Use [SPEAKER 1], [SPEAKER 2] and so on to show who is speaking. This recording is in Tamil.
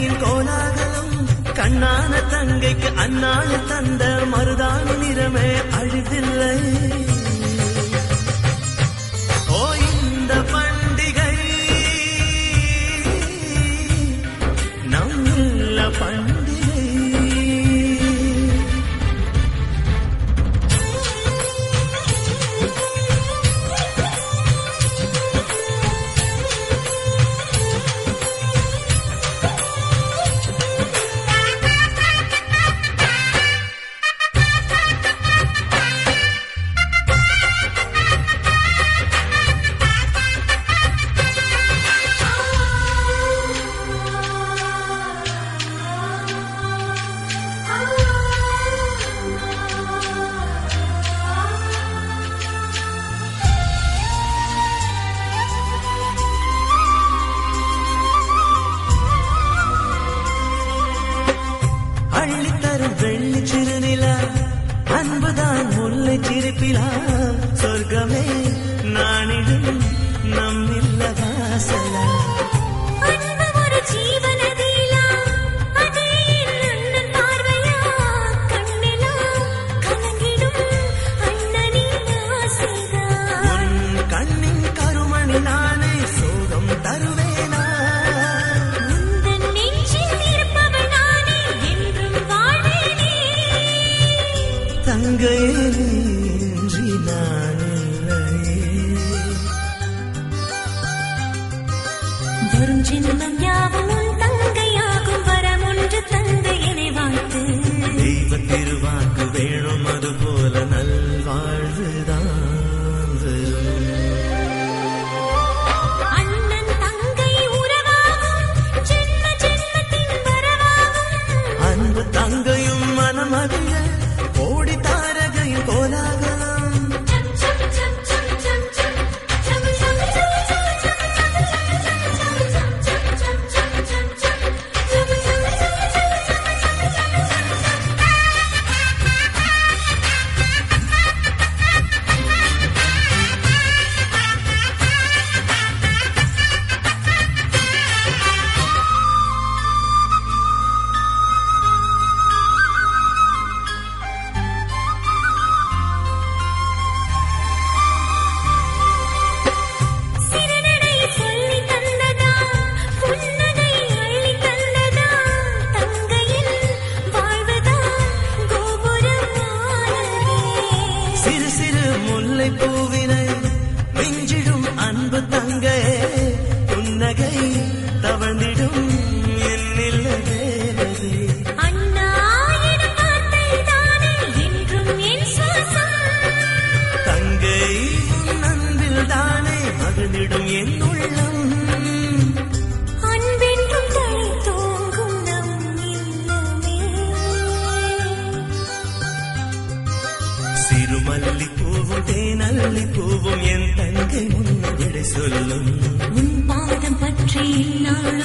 [SPEAKER 1] தரகையின் கோலாகலம் கண்ணான தங்கைக்கு அந்நாள் தந்த மருதான நிறமே அழுதில்லை. ஓ இந்த பண்டிகை நம்முள்ள பண்டிகை. அள்ளித்தரும் வெள்ளி சிறுநிலா அன்புதான் முல்லை சிரிப்பிலா சொர்க்கமே நானிடும் நம்மில்ல வாசலா.
[SPEAKER 2] அன்பு ஒரு ஜீவனதிலா அதே அண்ணன் பார்வையா கண்ணிலா கலங்கிடும் அண்ணனின் ஆசைதா.
[SPEAKER 1] உன் கண்ணின் கருமணி நானே சோகம் தருவேனா.
[SPEAKER 2] உந்தன் நெஞ்சில் இருப்பவள் நானே என்றும் வாழ்வேனே.
[SPEAKER 1] தங்கையே நீன்றி நான் இல்லையே.
[SPEAKER 2] வரும் ஜென்மம் யாவும் உன் தங்கையாகும் வரம் ஒன்று தந்து என்னை வாழ்த்து.
[SPEAKER 1] தெய்வ திருவாக்கு வேணும் அதுபோல நல்வாழ்வுதான் வரும்.
[SPEAKER 2] அண்ணன் தங்கை உறவாகும் ஜென்ம ஜென்மத்தின் வரவாகும்.
[SPEAKER 1] அன்பு தங்கையும் மனமதில ஓடி தாரகையும் கோலாகலம்.
[SPEAKER 2] சிறுநடை சொல்லி தந்ததா புன்னகை அள்ளி தந்ததா தங்கையின் வாழ்வுதான் கோபுரம் ஆனதே.
[SPEAKER 1] சிறு சிறு முல்லை பூவினை மிஞ்சிடும் அன்பு தங்கையே புன்னகை தவழ்ந்திடும் என்னில் வேறதே.
[SPEAKER 2] அண்ணா எனும் வார்த்தை தானே என்றும் என் சுவாசம்.
[SPEAKER 1] தங்கை உன் அன்பில் தானே மகிழ்ந்திடும் என் உள்ளம்.
[SPEAKER 2] அன்பென்றும் தலை தோங்கும் நம் இல்லமே.
[SPEAKER 1] சிறுமல்லி பூவும் தேனல்லி பூவும் என் தங்கை முன் விடை சொல்லும்.
[SPEAKER 2] உன் பாதம் பற்றி நாள்